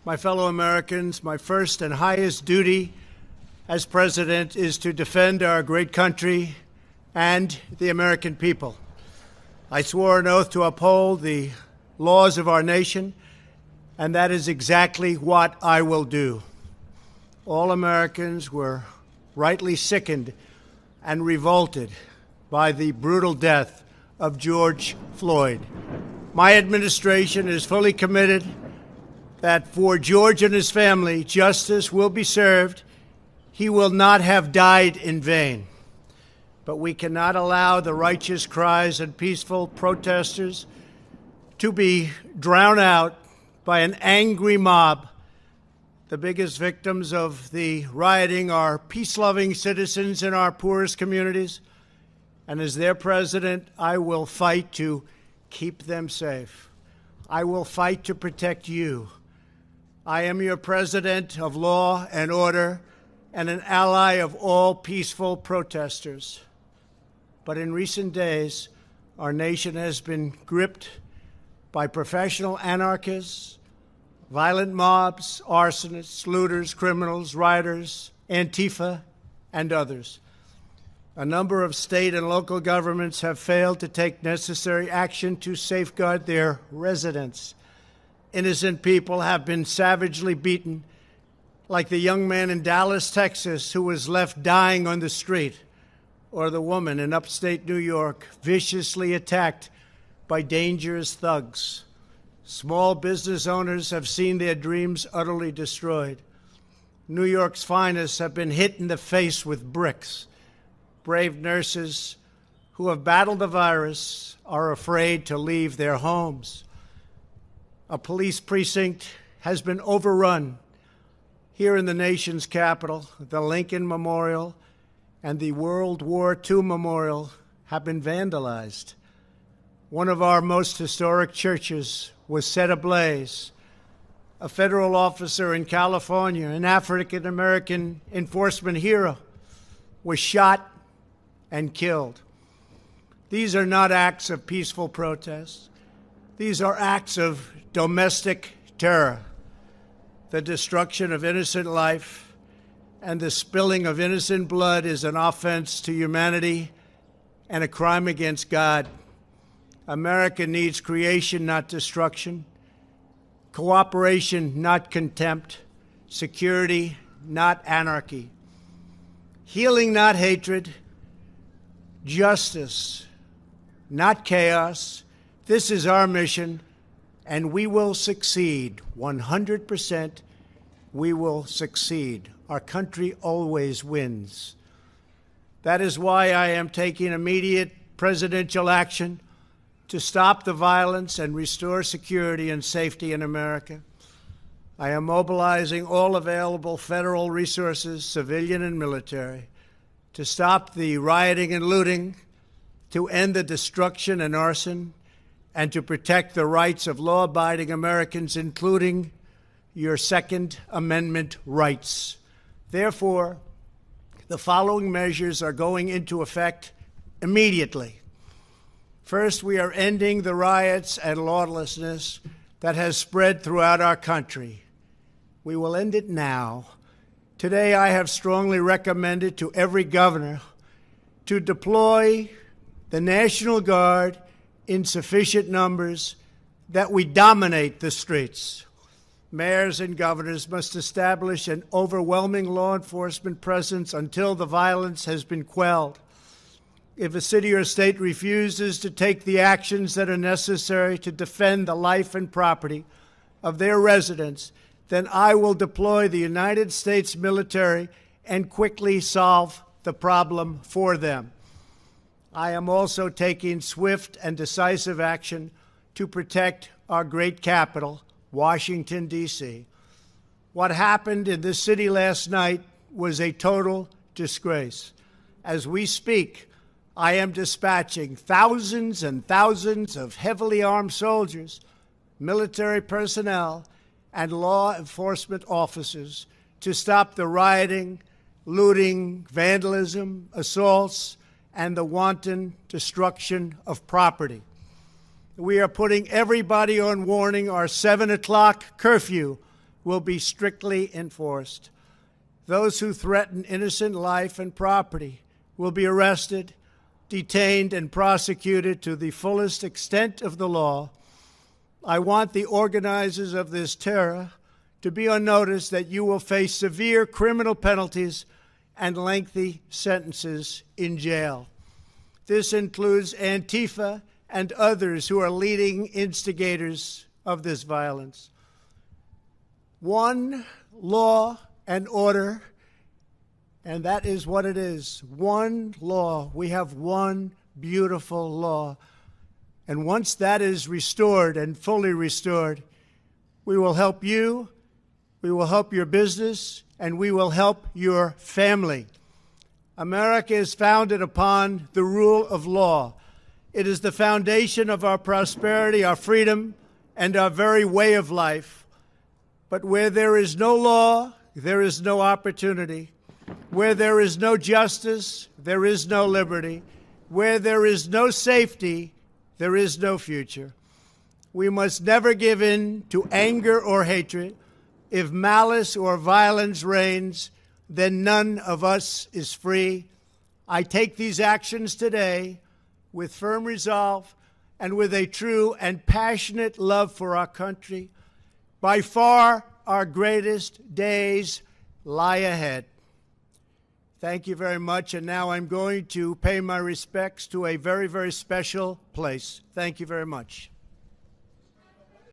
My fellow Americans, my first and highest duty as president is to defend our great country and the American people. I swore an oath to uphold the laws of our nation, and that is exactly what I will do. All Americans were rightly sickened and revolted by the brutal death of George Floyd. My administration is fully committed that for George and his family, justice will be served. He will not have died in vain. But we cannot allow the righteous cries and peaceful protesters to be drowned out by an angry mob. The biggest victims of the rioting are peace-loving citizens in our poorest communities. And as their president, I will fight to keep them safe. I will fight to protect you. I am your president of law and order and an ally of all peaceful protesters. But in recent days, our nation has been gripped by professional anarchists, violent mobs, arsonists, looters, criminals, rioters, Antifa, and others. A number of state and local governments have failed to take necessary action to safeguard their residents. Innocent people have been savagely beaten, like the young man in Dallas, Texas, who was left dying on the street, or the woman in upstate New York viciously attacked by dangerous thugs. Small business owners have seen their dreams utterly destroyed. New York's finest have been hit in the face with bricks. Brave nurses who have battled the virus are afraid to leave their homes. A police precinct has been overrun. Here in the nation's capital, the Lincoln Memorial and the World War II Memorial have been vandalized. One of our most historic churches was set ablaze. A federal officer in California, an African-American enforcement hero, was shot and killed. These are not acts of peaceful protest. These are acts of domestic terror. The destruction of innocent life and the spilling of innocent blood is an offense to humanity and a crime against God. America needs creation, not destruction. Cooperation, not contempt. Security, not anarchy. Healing, not hatred. Justice, not chaos. This is our mission, and we will succeed. 100%, we will succeed. Our country always wins. That is why I am taking immediate presidential action to stop the violence and restore security and safety in America. I am mobilizing all available federal resources, civilian and military, to stop the rioting and looting, to end the destruction and arson, and to protect the rights of law-abiding Americans, including your Second Amendment rights. Therefore, the following measures are going into effect immediately. First, we are ending the riots and lawlessness that has spread throughout our country. We will end it now. Today, I have strongly recommended to every governor to deploy the National Guard in sufficient numbers that we dominate the streets. Mayors and governors must establish an overwhelming law enforcement presence until the violence has been quelled. If a city or state refuses to take the actions that are necessary to defend the life and property of their residents, then I will deploy the United States military and quickly solve the problem for them. I am also taking swift and decisive action to protect our great capital, Washington, D.C. What happened in this city last night was a total disgrace. As we speak, I am dispatching thousands and thousands of heavily armed soldiers, military personnel, and law enforcement officers to stop the rioting, looting, vandalism, assaults, and the wanton destruction of property. We are putting everybody on warning. Our 7 o'clock curfew will be strictly enforced. Those who threaten innocent life and property will be arrested, detained, and prosecuted to the fullest extent of the law. I want the organizers of this terror to be on notice that you will face severe criminal penalties and lengthy sentences in jail. This includes Antifa and others who are leading instigators of this violence. One law and order, and that is what it is. One law. We have one beautiful law. And once that is restored and fully restored, we will help you, we will help your business, and we will help your family. America is founded upon the rule of law. It is the foundation of our prosperity, our freedom, and our very way of life. But where there is no law, there is no opportunity. Where there is no justice, there is no liberty. Where there is no safety, there is no future. We must never give in to anger or hatred. If malice or violence reigns, then none of us is free. I take these actions today with firm resolve and with a true and passionate love for our country. By far, our greatest days lie ahead. Thank you very much. And now I'm going to pay my respects to a very, very special place. Thank you very much.